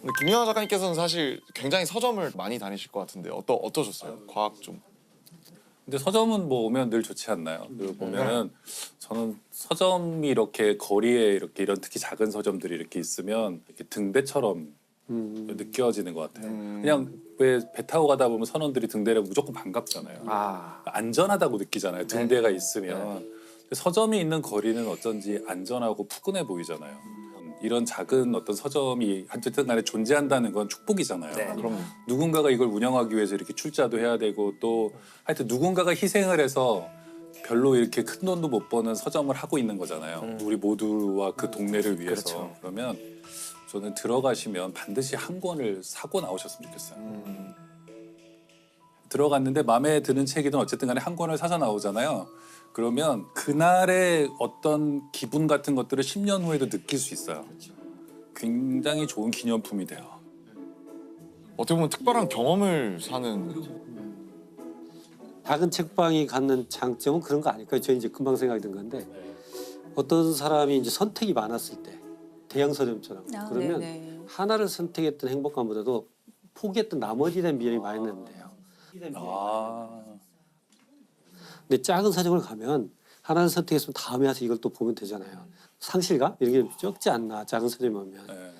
근데 김연아 작가님께서는 사실 굉장히 서점을 많이 다니실 것 같은데 어떠셨어요? 과학 좀. 근데 서점은 뭐 오면 늘 좋지 않나요? 그 보면은 저는 서점이 이렇게 거리에 이렇게 이런 특히 작은 서점들이 이렇게 있으면 이렇게 등대처럼 느껴지는 것 같아요. 그냥 왜 배 타고 가다 보면 선원들이 등대를 무조건 반갑잖아요. 안전하다고 느끼잖아요. 등대가 있으면. 근데 서점이 있는 거리는 어쩐지 안전하고 푸근해 보이잖아요. 이런 작은 어떤 서점이 어쨌든 간에 존재한다는 건 축복이잖아요. 네. 그럼 누군가가 이걸 운영하기 위해서 이렇게 출자도 해야 되고 또 하여튼 누군가가 희생을 해서 별로 이렇게 큰 돈도 못 버는 서점을 하고 있는 거잖아요. 우리 모두와 그 동네를 위해서. 그렇죠. 그러면 저는 들어가시면 반드시 한 권을 사고 나오셨으면 좋겠어요. 들어갔는데 마음에 드는 책이든 어쨌든 간에 한 권을 사서 나오잖아요. 그러면 그날의 어떤 기분 같은 것들을 10년 후에도 느낄 수 있어요. 굉장히 좋은 기념품이 돼요. 어떻게 보면 특별한 경험을 사는. 작은 책방이 갖는 장점은 그런 거 아닐까요? 저 이제 금방 생각이 든 건데 어떤 사람이 이제 선택이 많았을 때 대형 서점처럼 그러면 네네. 하나를 선택했던 행복감보다도 포기했던 나머지에 대한 미련이 많이 있는데요. 아, 근데 작은 서점을 가면 하나를 선택했으면 다음에 와서 이걸 또 보면 되잖아요. 상실감 이런 게 적지 않나 작은 서점에 오면. 네.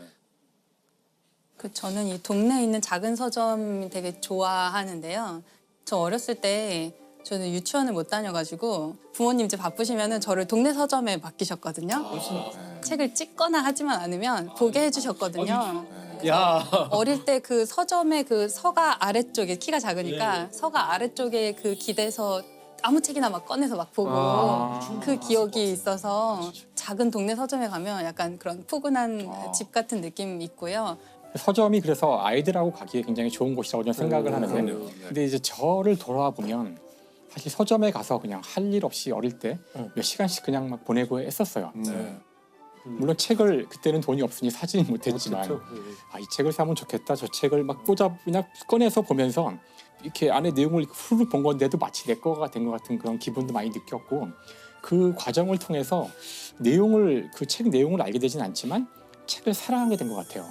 저는 이 동네에 있는 작은 서점 되게 좋아하는데요. 저 어렸을 때 저는 유치원을 못 다녀가지고 부모님 이제 바쁘시면은 저를 동네 서점에 맡기셨거든요. 책을 찍거나 하지만 않으면 보게 해주셨거든요. 야. 어릴 때 그 서점의 그 서가 아래쪽에 키가 작으니까 서가 아래쪽에 그 기대서 아무 책이나 막 꺼내서 막 보고 그 기억이 있어서 작은 동네 서점에 가면 약간 그런 푸근한 집 같은 느낌이 있고요. 서점이 그래서 아이들하고 가기에 굉장히 좋은 곳이라고 저는 생각을 하는데 그럼요. 네. 근데 이제 저를 돌아와 보면 사실 서점에 가서 그냥 할 일 없이 어릴 때 몇 시간씩 그냥 막 보내고 했었어요. 네. 물론 책을 그때는 돈이 없으니 사지는 못했지만 그렇죠. 이 책을 사면 좋겠다 저 책을 막 그냥 꺼내서 보면서 이렇게 안에 내용을 후루룩 본 건데도 마치 내 거가 된 것 같은 그런 기분도 많이 느꼈고 그 과정을 통해서 그 책 내용을 알게 되진 않지만 책을 사랑하게 된 것 같아요.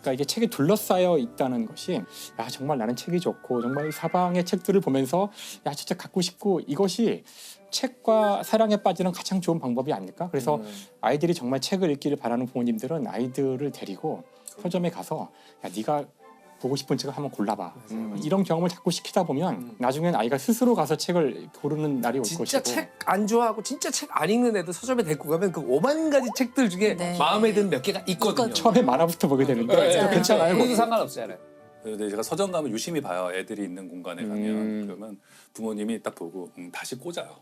그러니까 이게 책에 둘러싸여 있다는 것이 야 정말 나는 책이 좋고 정말 사방의 책들을 보면서 야 진짜 갖고 싶고 이것이 책과 사랑에 빠지는 가장 좋은 방법이 아닐까? 그래서 아이들이 정말 책을 읽기를 바라는 부모님들은 아이들을 데리고 서점에 가서 야 네가 보고 싶은 책을 한번 골라봐. 이런 경험을 자꾸 시키다 보면 나중엔 아이가 스스로 가서 책을 고르는 날이 올 진짜 것이고 책 안 좋아하고 진짜 책 안 읽는 애들 서점에 데리고 가면 그 5만 가지 책들 중에 네. 마음에 드는 몇 개가 있거든요. 처음에 만화부터 보게 되는데 맞아요. 괜찮아요. 그래도 상관없잖아요. 근데 제가 서점 가면 유심히 봐요. 애들이 있는 공간에 가면 그러면 부모님이 딱 보고 다시 꽂아요.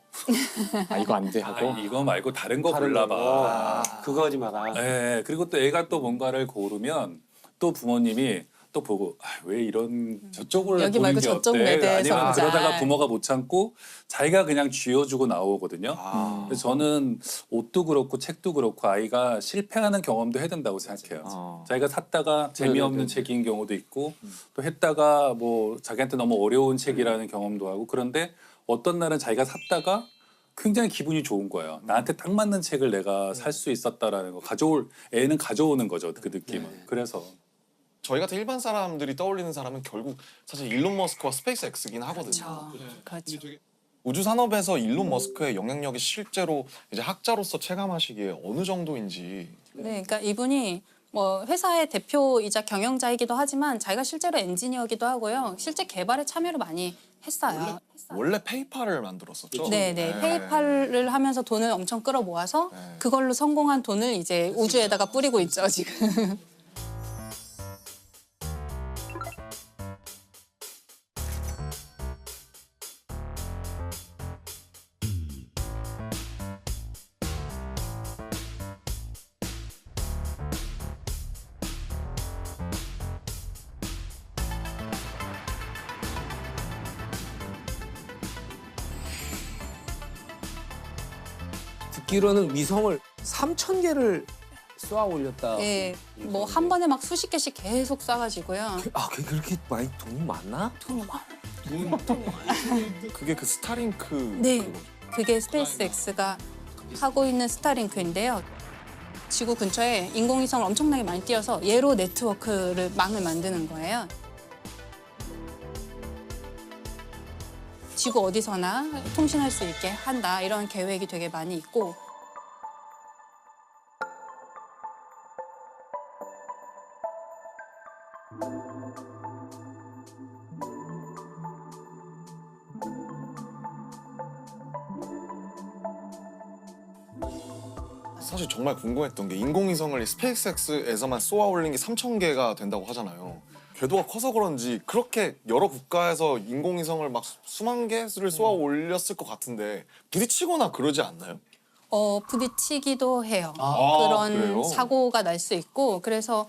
아 이거 안 돼 하고 이거 말고 다른 거 다른 골라봐. 거. 그거 하지 마라. 네, 그리고 또 애가 또 뭔가를 고르면 또 부모님이 또 보고 왜 이런 저쪽을 여기 보는 말고 게 저쪽 어때? 매대에서 아니면 보자. 그러다가 부모가 못 참고 자기가 그냥 쥐어주고 나오거든요. 그래서 저는 옷도 그렇고 책도 그렇고 아이가 실패하는 경험도 해야 된다고 생각해요. 자기가 샀다가 재미없는 책인 경우도 있고 또 했다가 뭐 자기한테 너무 어려운 책이라는 경험도 하고 그런데 어떤 날은 자기가 샀다가 굉장히 기분이 좋은 거예요. 나한테 딱 맞는 책을 내가 살 수 있었다라는 거 애는 가져오는 거죠. 그 느낌은. 그래서 저희 같은 일반 사람들이 떠올리는 사람은 결국 사실 일론 머스크와 스페이스 X긴 하거든요. 그렇죠. 우주 산업에서 일론 머스크의 영향력이 실제로 이제 학자로서 체감하시기에 어느 정도인지. 네, 그러니까 이분이 뭐 회사의 대표이자 경영자이기도 하지만 자기가 실제로 엔지니어기도 하고요. 실제 개발에 참여를 많이 했어요. 원래 페이팔을 만들었었죠. 네네. 페이팔을 하면서 돈을 엄청 끌어 모아서 네. 그걸로 성공한 돈을 이제 우주에다가 뿌리고 있죠, 지금. 듣기로는 위성을 3,000개를 쏘아 올렸다. 예, 뭐 한 번에 막 수십 개씩 계속 쏴가지고요. 아, 그렇게 많이 돈이 많나? 돈이 많아. 그게 그 스타링크. 네, 그거죠. 그게 스페이스 X가 하고 있는 스타링크인데요. 지구 근처에 인공위성을 엄청나게 많이 띄워서 얘로 네트워크를 망을 만드는 거예요. 지구 어디서나 통신할 수 있게 한다 이런 계획이 되게 많이 있고 사실 정말 궁금했던 게 인공위성을 스페이스X에서만 쏘아 올린 게 3,000개가 된다고 하잖아요. 궤도가 커서 그런지 그렇게 여러 국가에서 인공위성을 막 수만 개를 쏘아 올렸을 것 같은데 부딪히거나 그러지 않나요? 부딪히기도 해요. 아, 그런 그래요? 사고가 날 수 있고 그래서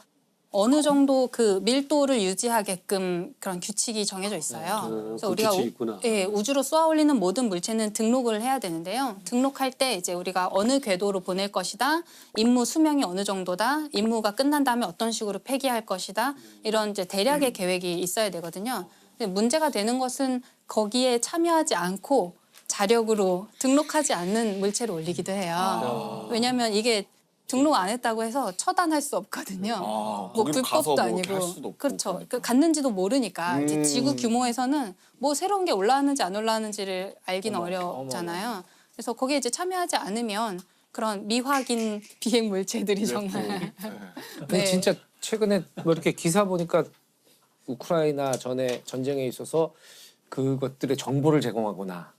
어느 정도 그 밀도를 유지하게끔 그런 규칙이 정해져 있어요. 그래서 그 우리가 규칙이 있구나. 우주로 쏘아 올리는 모든 물체는 등록을 해야 되는데요. 등록할 때 이제 우리가 어느 궤도로 보낼 것이다, 임무 수명이 어느 정도다, 임무가 끝난 다음에 어떤 식으로 폐기할 것이다 이런 이제 대략의 계획이 있어야 되거든요. 근데 문제가 되는 것은 거기에 참여하지 않고 자력으로 등록하지 않는 물체를 올리기도 해요. 왜냐하면 이게 등록 안 했다고 해서 처단할 수 없거든요. 뭐 거기로 가서 불법도 뭐 이렇게 할 아니고 수도 없고 그렇죠. 그러니까. 그 갔는지도 모르니까 이제 지구 규모에서는 뭐 새로운 게 올라왔는지 안 올라왔는지를 알기는 어렵잖아요. 그래서 거기에 이제 참여하지 않으면 그런 미확인 비행 물체들이 정말 근데 진짜 최근에 뭐 이렇게 기사 보니까 우크라이나 전에 전쟁에 있어서 그것들의 정보를 제공하거나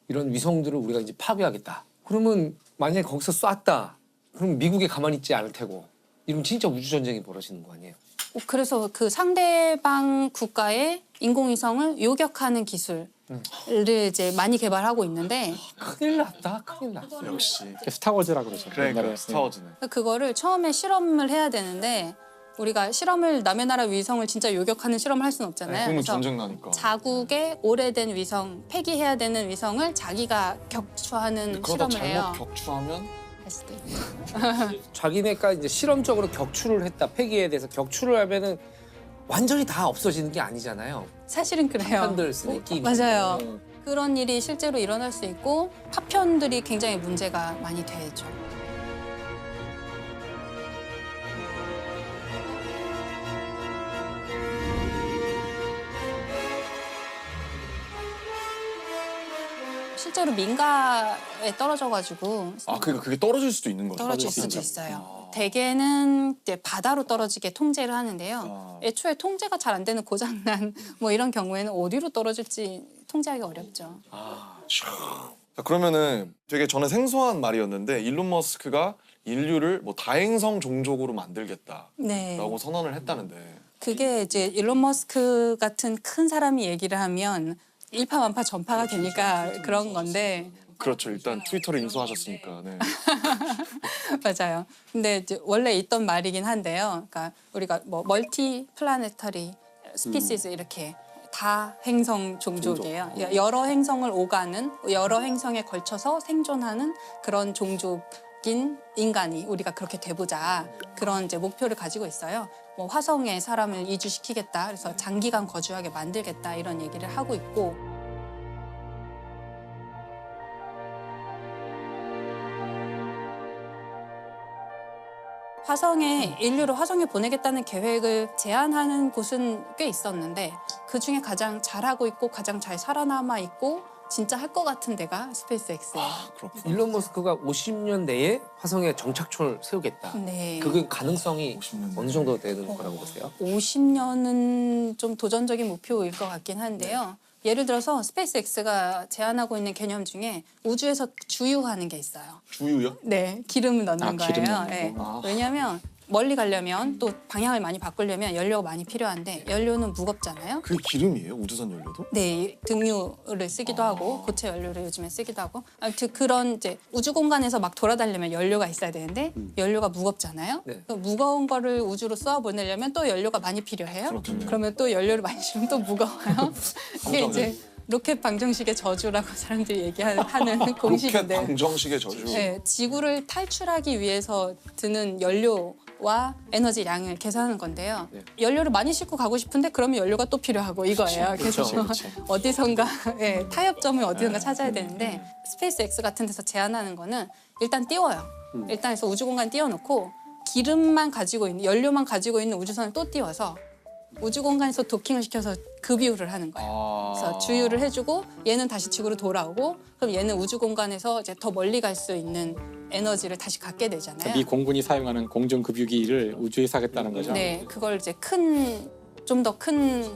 이런 위성들을 우리가 이제 파괴하겠다. 그러면 만약에 거기서 쐈다. 그럼 미국이 가만히 있지 않을 테고. 이러면 진짜 우주 전쟁이 벌어지는 거 아니에요? 그래서 그 상대방 국가의 인공위성을 요격하는 기술을 이제 많이 개발하고 있는데 큰일 났다. 큰일 났어. 역시. 스타워즈라고 그러죠. 그러니까 옛날에. 스타워즈네. 그거를 처음에 실험을 해야 되는데 우리가 실험을 남의 나라 위성을 진짜 요격하는 실험을 할 수는 없잖아요. 그러면 그래서 전쟁 나니까. 자국의 오래된 위성, 폐기해야 되는 위성을 자기가 격추하는 그러다 실험을 해요. 잘못 격추하면 할 수도 있고. 자기네가 이제 실험적으로 격추를 했다. 폐기에 대해서 격추를 하면은 완전히 다 없어지는 게 아니잖아요. 사실은 그래요. 파편들 쓰는 끼. 맞아요. 그런 일이 실제로 일어날 수 있고 파편들이 굉장히 문제가 많이 되죠. 실제로 민가에 떨어져가지고 그러니까 그게 떨어질 수도 있는 거죠. 떨어질 수도 있어요. 대개는 이제 바다로 떨어지게 통제를 하는데요. 애초에 통제가 잘 안 되는 고장난 뭐 이런 경우에는 어디로 떨어질지 통제하기 어렵죠. 자, 그러면은 되게 저는 생소한 말이었는데 일론 머스크가 인류를 뭐 다행성 종족으로 만들겠다라고 네. 선언을 했다는데 그게 이제 일론 머스크 같은 큰 사람이 얘기를 하면 일파만파 전파가 되니까 그런 건데 그렇죠. 일단 트위터를 인수하셨으니까. 네. 맞아요. 근데 이제 원래 있던 말이긴 한데요. 그러니까 우리가 뭐 멀티 플라네터리 스피시스 이렇게 다 행성 종족이에요. 여러 행성을 오가는 여러 행성에 걸쳐서 생존하는 그런 종족인 인간이 우리가 그렇게 돼보자 그런 이제 목표를 가지고 있어요. 뭐 화성에 사람을 이주시키겠다. 그래서 장기간 거주하게 만들겠다 이런 얘기를 하고 있고. 인류를 화성에 보내겠다는 계획을 제안하는 곳은 꽤 있었는데 그중에 가장 잘하고 있고 가장 잘 살아남아 있고 진짜 할 것 같은 데가 스페이스X예요. 그렇구나. 일론 머스크가 50년 내에 화성에 정착촌을 세우겠다. 네. 그게 가능성이 50년 어느 정도 되는 거라고 보세요? 50년은 좀 도전적인 목표일 것 같긴 한데요. 예를 들어서 스페이스X가 제안하고 있는 개념 중에 우주에서 주유하는 게 있어요. 주유요? 네, 기름을 넣는 기름 거예요. 넣는 네. 거. 왜냐하면 멀리 가려면 또 방향을 많이 바꾸려면 연료가 많이 필요한데 연료는 무겁잖아요. 그게 기름이에요? 우주선 연료도? 네, 등유를 쓰기도 하고 고체 연료를 요즘에 쓰기도 하고 아무튼 그런 이제 우주 공간에서 막 돌아다니려면 연료가 있어야 되는데 연료가 무겁잖아요. 네. 그 무거운 거를 우주로 쏘아 보내려면 또 연료가 많이 필요해요. 그렇군요. 그러면 또 연료를 많이 주면 또 무거워요. 이게 이제 로켓 방정식의 저주라고 사람들이 얘기하는 로켓 공식인데 방정식의 저주. 네, 지구를 탈출하기 위해서 드는 연료와 에너지 양을 계산하는 건데요. 연료를 많이 싣고 가고 싶은데 그러면 연료가 또 필요하고 이거예요. 그래서 어디선가 타협점을 어디선가 찾아야 되는데 스페이스X 같은 데서 제안하는 거는 일단 띄워요. 일단 해서 우주 공간 띄워놓고 기름만 가지고 있는 연료만 가지고 있는 우주선을 또 띄워서 우주 공간에서 도킹을 시켜서 급유를 하는 거예요. 그래서 주유를 해주고 얘는 다시 지구로 돌아오고 그럼 얘는 우주 공간에서 이제 더 멀리 갈 수 있는 에너지를 다시 갖게 되잖아요. 미 공군이 사용하는 공중급유기를 우주에서 하겠다는 거죠. 네, 그걸 이제 좀 더 큰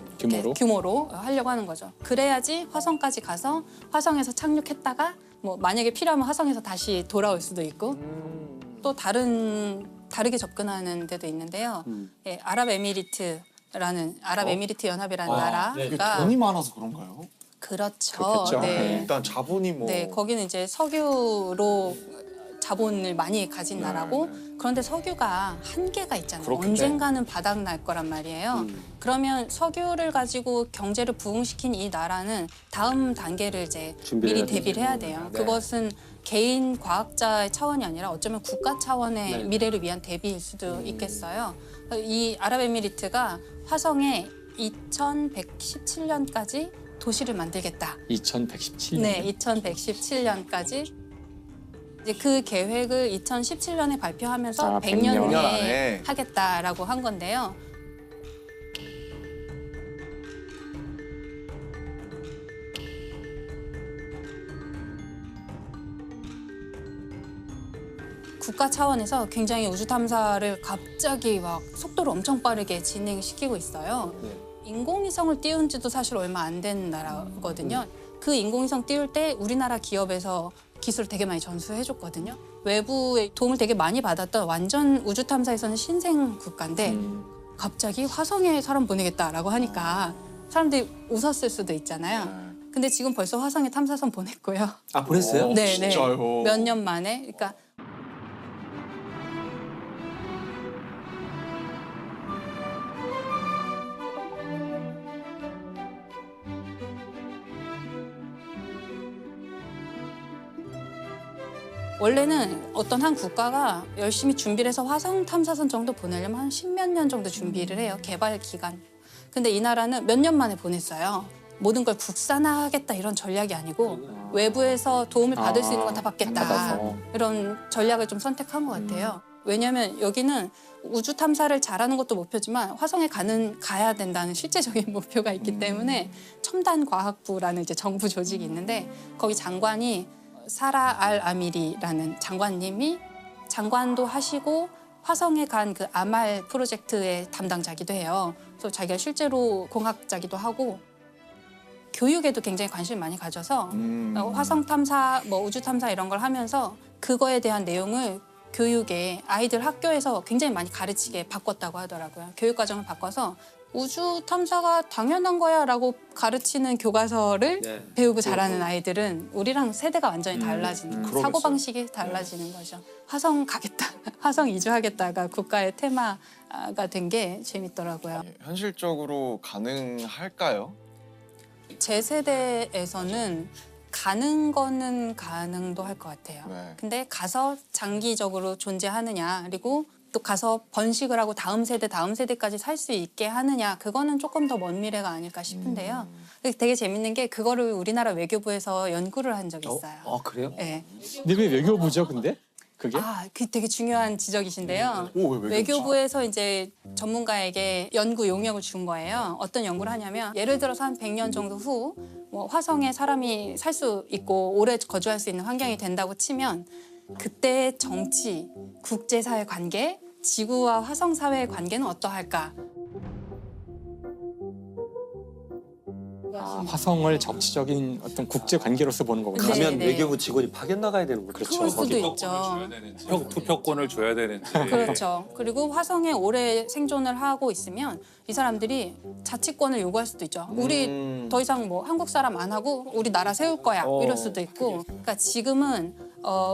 규모로 하려고 하는 거죠. 그래야지 화성까지 가서 화성에서 착륙했다가 뭐 만약에 필요하면 화성에서 다시 돌아올 수도 있고 또 다르게 접근하는 데도 있는데요. 예, 아랍에미리트 연합이라는 이게 나라가 돈이 많아서 그런가요? 그렇죠. 그렇겠죠. 네. 일단 자본이 뭐 네, 거기는 이제 석유로 자본을 많이 가진 나라고 그런데 석유가 한계가 있잖아요. 그렇겠네. 언젠가는 바닥 날 거란 말이에요. 그러면 석유를 가지고 경제를 부흥시킨 이 나라는 다음 단계를 이제 준비를 미리 해야 대비를 해야 돼요. 그것은 개인 과학자의 차원이 아니라 어쩌면 국가 차원의 미래를 위한 대비일 수도 있겠어요. 이 아랍에미리트가 화성에 2117년까지 도시를 만들겠다. 2117년. 네, 2117년까지 이제 그 계획을 2017년에 발표하면서 100년 100년 후에 안에. 하겠다라고 한 건데요. 국가 차원에서 굉장히 우주 탐사를 갑자기 막 속도를 엄청 빠르게 진행시키고 있어요. 인공위성을 띄운 지도 사실 얼마 안 된 나라거든요. 그 인공위성 띄울 때 우리나라 기업에서 기술을 되게 많이 전수해줬거든요. 외부의 도움을 되게 많이 받았던 완전 우주 탐사에서는 신생 국가인데 갑자기 화성에 사람 보내겠다라고 하니까 사람들이 웃었을 수도 있잖아요. 근데 지금 벌써 화성에 탐사선 보냈고요. 아 보냈어요? 네, 진짜요? 몇 년 만에. 그러니까 원래는 어떤 한 국가가 열심히 준비를 해서 화성 탐사선 정도 보내려면 한 10몇 년 정도 준비를 해요. 개발 기간. 근데 이 나라는 몇 년 만에 보냈어요. 모든 걸 국산화하겠다 이런 전략이 아니고 외부에서 도움을 받을 수 있는 건 다 받겠다. 받아서. 이런 전략을 좀 선택한 것 같아요. 왜냐하면 여기는 우주 탐사를 잘하는 것도 목표지만 화성에 가야 된다는 실제적인 목표가 있기 때문에 첨단 과학부라는 이제 정부 조직이 있는데 거기 장관이 사라 알 아미리라는 장관님이 장관도 하시고 화성에 간 그 아말 프로젝트의 담당자기도 해요. 그래서 자기가 실제로 공학자기도 하고 교육에도 굉장히 관심을 많이 가져서 화성 탐사, 뭐 우주 탐사 이런 걸 하면서 그거에 대한 내용을 교육에 아이들 학교에서 굉장히 많이 가르치게 바꿨다고 하더라고요. 교육 과정을 바꿔서 우주 탐사가 당연한 거야라고 가르치는 교과서를 배우고 자라는 아이들은 우리랑 세대가 완전히 달라지는 거예요. 사고 방식이 달라지는 거죠. 화성 가겠다, 화성 이주하겠다가 국가의 테마가 된 게 재밌더라고요. 현실적으로 가능할까요? 제 세대에서는 가는 거는 가능도 할 것 같아요. 네. 근데 가서 장기적으로 존재하느냐 그리고 또 가서 번식을 하고 다음 세대까지 살 수 있게 하느냐 그거는 조금 더 먼 미래가 아닐까 싶은데요. 되게 재밌는 게 그거를 우리나라 외교부에서 연구를 한 적이 있어요. 아 그래요? 네. 근데 왜 외교부죠, 근데? 그게? 그 되게 중요한 지적이신데요. 오, 왜 외교부에서 이제 전문가에게 연구 용역을 준 거예요. 어떤 연구를 하냐면 예를 들어서 한 100년 정도 후 뭐 화성에 사람이 살 수 있고 오래 거주할 수 있는 환경이 된다고 치면 그때의 정치, 국제사회 관계, 지구와 화성 사회의 관계는 어떠할까? 화성을 정치적인 어떤 국제 관계로서 보는 거군요. 네, 가면 네. 외교부 직원이 파견 나가야 되는 거죠. 그럴 수도 있죠. 투표권을 줘야 되는지. 그렇죠. 그리고 화성에 오래 생존을 하고 있으면 이 사람들이 자치권을 요구할 수도 있죠. 우리 더 이상 뭐 한국 사람 안 하고 우리 나라 세울 거야 이럴 수도 있고. 그러니까 지금은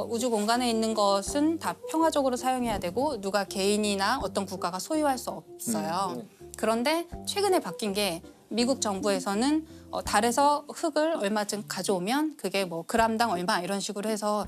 우주 공간에 있는 것은 다 평화적으로 사용해야 되고 누가 개인이나 어떤 국가가 소유할 수 없어요. 그런데 최근에 바뀐 게 미국 정부에서는 달에서 흙을 얼마쯤 가져오면 그게 뭐 그람당 얼마 이런 식으로 해서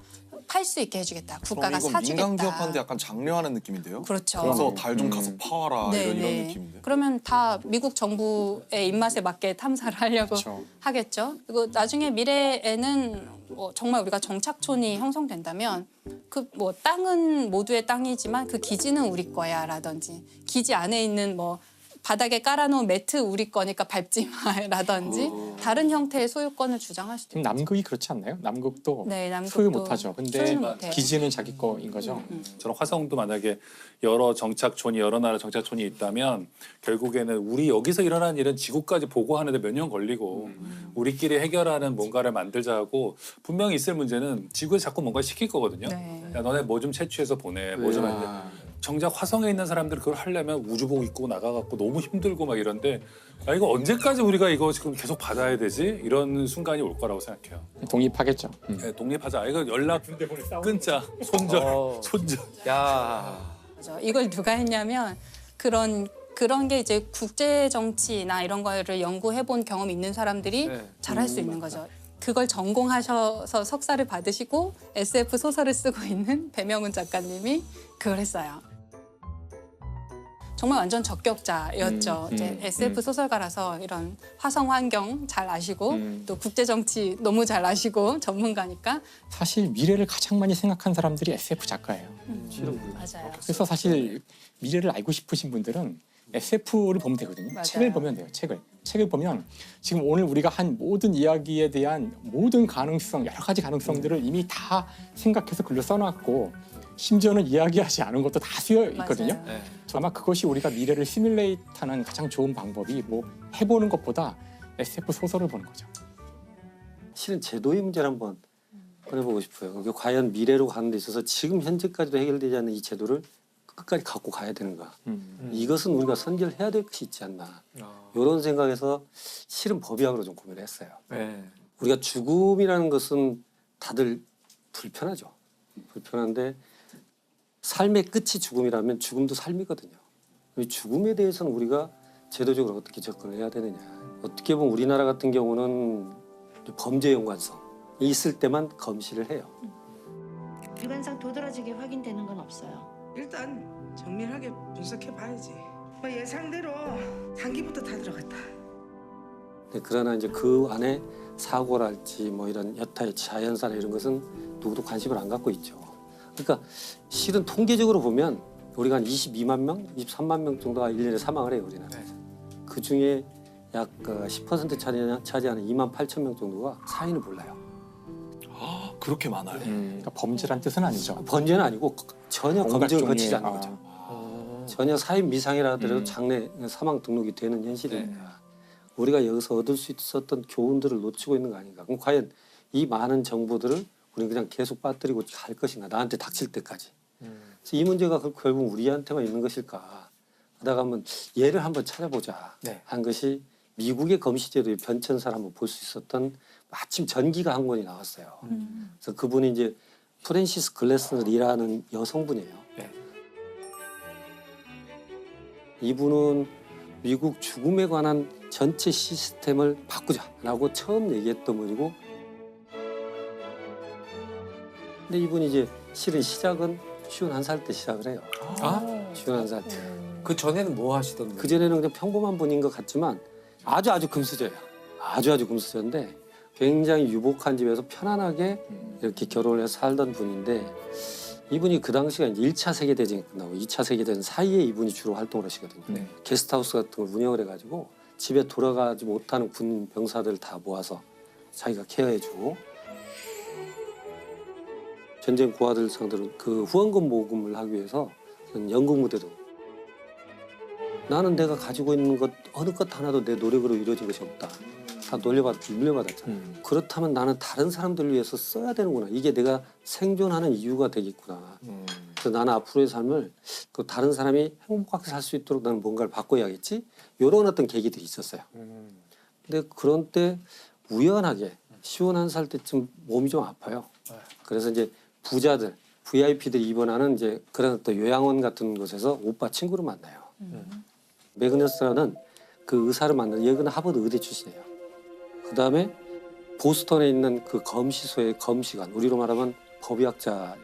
팔 수 있게 해주겠다. 그럼 국가가 이건 사주겠다. 민간 기업한테 약간 장려하는 느낌인데요? 그렇죠. 그래서 달 좀 가서 파와라 네, 이런 네. 느낌인데. 그러면 다 미국 정부의 입맛에 맞게 탐사를 하려고 그렇죠. 하겠죠. 그리고 나중에 미래에는 정말 우리가 정착촌이 형성된다면 그 뭐 땅은 모두의 땅이지만 그 기지는 우리 거야라든지 기지 안에 있는 뭐 바닥에 깔아놓은 매트 우리 거니까 밟지 마라든지 다른 형태의 소유권을 주장할 수도 지금 있죠. 남극이 그렇지 않나요? 남극도 네, 남극도 소유 못하죠. 근데 소유는 못해요. 기지는 자기 거인 거죠. 저런 화성도 만약에 여러 정착촌이 여러 나라 정착촌이 있다면 결국에는 우리 여기서 일어나는 일은 지구까지 보고하는데 몇 년 걸리고 우리끼리 해결하는 뭔가를 만들자 하고 분명히 있을 문제는 지구에 자꾸 뭔가 시킬 거거든요. 네. 야 너네 뭐 좀 채취해서 보내. 뭐 좀 안 돼. 정작 화성에 있는 사람들이 그걸 하려면 우주복 입고 나가갖고 너무 힘들고 막 이런데 야 이거 언제까지 우리가 이거 지금 계속 받아야 되지? 이런 순간이 올 거라고 생각해요. 독립하겠죠. 네, 독립하자. 이거 연락 끊자. 손절. 야. 맞아. 이걸 누가 했냐면 그런 게 이제 국제 정치나 이런 거를 연구해 본 경험이 있는 사람들이 네. 잘할 수 있는 거죠. 그걸 전공하셔서 석사를 받으시고 SF 소설을 쓰고 있는 배명훈 작가님이 그걸 했어요. 정말 완전 적격자였죠. 이제 SF 소설가라서 이런 화성 환경 잘 아시고 또 국제 정치 너무 잘 아시고 전문가니까 사실 미래를 가장 많이 생각한 사람들이 SF 작가예요. 맞아요. 그래서 사실 미래를 알고 싶으신 분들은 SF를 보면 되거든요. 맞아요. 책을 보면 돼요. 책을 보면 지금 오늘 우리가 한 모든 이야기에 대한 모든 가능성, 여러 가지 가능성들을 이미 다 생각해서 글로 써놨고 심지어는 이야기하지 않은 것도 다 쓰여 있거든요. 맞아요. 네. 아마 그것이 우리가 미래를 시뮬레이트하는 가장 좋은 방법이 뭐 해보는 것보다 SF 소설을 보는 거죠. 실은 제도의 문제를 한번 꺼내보고 싶어요. 그게 과연 미래로 가는 데 있어서 지금 현재까지도 해결되지 않는 이 제도를 끝까지 갖고 가야 되는가. 이것은 우리가 선결해야 될 것이 있지 않나. 이런 생각에서 실은 법의학으로 좀 고민을 했어요. 네. 우리가 죽음이라는 것은 다들 불편하죠. 불편한데 삶의 끝이 죽음이라면 죽음도 삶이거든요. 이 죽음에 대해서는 우리가 제도적으로 어떻게 접근을 해야 되느냐. 어떻게 보면 우리나라 같은 경우는 범죄 연관성이 있을 때만 검시를 해요. 일반상 도드라지게 확인되는 건 없어요. 일단 정밀하게 분석해 봐야지. 뭐 예상대로 상기부터 다 들어갔다. 네, 그러나 이제 그 안에 사고랄지 뭐 이런 여타의 자연사나 이런 것은 누구도 관심을 안 갖고 있죠. 그러니까 실은 통계적으로 보면 우리가 한 22만 명, 23만 명 정도가 1년에 사망을 해요, 우리나라에서. 그 중에 약 10% 차지하는 2만 8천 명 정도가 사인을 몰라요. 그렇게 많아요. 그러니까 범죄란 뜻은 아니죠. 범죄는 아니고 전혀 온갖 검증을 종류의- 거치지 않는 거죠. 전혀 사인 미상이라 하더라도 장래 사망 등록이 되는 현실입니다. 우리가 여기서 얻을 수 있었던 교훈들을 놓치고 있는 거 아닌가. 그럼 과연 이 많은 정보들을 우리는 그냥 계속 빠뜨리고 갈 것인가. 나한테 닥칠 때까지. 그래서 이 문제가 결국 우리한테만 있는 것일까 하다가 한번 예를 한번 찾아보자 네. 한 것이 미국의 검시제도의 변천사를 한번 볼 수 있었던 마침 전기가 한 권이 나왔어요. 그래서 그분이 이제 프랜시스 글래스너리라는 여성분이에요. 네. 이분은 미국 죽음에 관한 전체 시스템을 바꾸자라고 처음 얘기했던 분이고, 근데 이분이 이제 실은 시작은 51살 때 시작을 해요. 아? 51살 때. 그 전에는 뭐 하시던 그 전에는 그냥 평범한 분인 것 같지만 아주 금수저예요. 아주 금수저인데 굉장히 유복한 집에서 편안하게 이렇게 결혼을 해서 살던 분인데, 이분이 그 당시가 이제 1차 세계대전이 끝나고 2차 세계대전 사이에 이분이 주로 활동을 하시거든요. 네. 게스트하우스 같은 걸 운영을 해가지고 집에 돌아가지 못하는 군 병사들 다 모아서 자기가 케어해주고, 전쟁 고아들 상대로 그 후원금 모금을 하기 위해서 연극 무대도, 나는 내가 가지고 있는 것 어느 것 하나도 내 노력으로 이루어진 것이 없다. 다 물려받았잖아. 그렇다면 나는 다른 사람들을 위해서 써야 되는구나. 이게 내가 생존하는 이유가 되겠구나. 그래서 나는 앞으로의 삶을 그 다른 사람이 행복하게 살 수 있도록 나는 뭔가를 바꿔야겠지. 이런 어떤 계기들이 있었어요. 근데 그런 때 우연하게 51살 때쯤 몸이 좀 아파요. 그래서 이제 부자들, VIP들이 입원하는 이제 그런 또 요양원 같은 곳에서 오빠 친구를 만나요. 매그너스라는 그 의사를 만나요. 여기는 하버드 의대 출신이에요. 그 다음에 보스턴에 있는 그 검시소의 검시관, 우리로 말하면 법의학자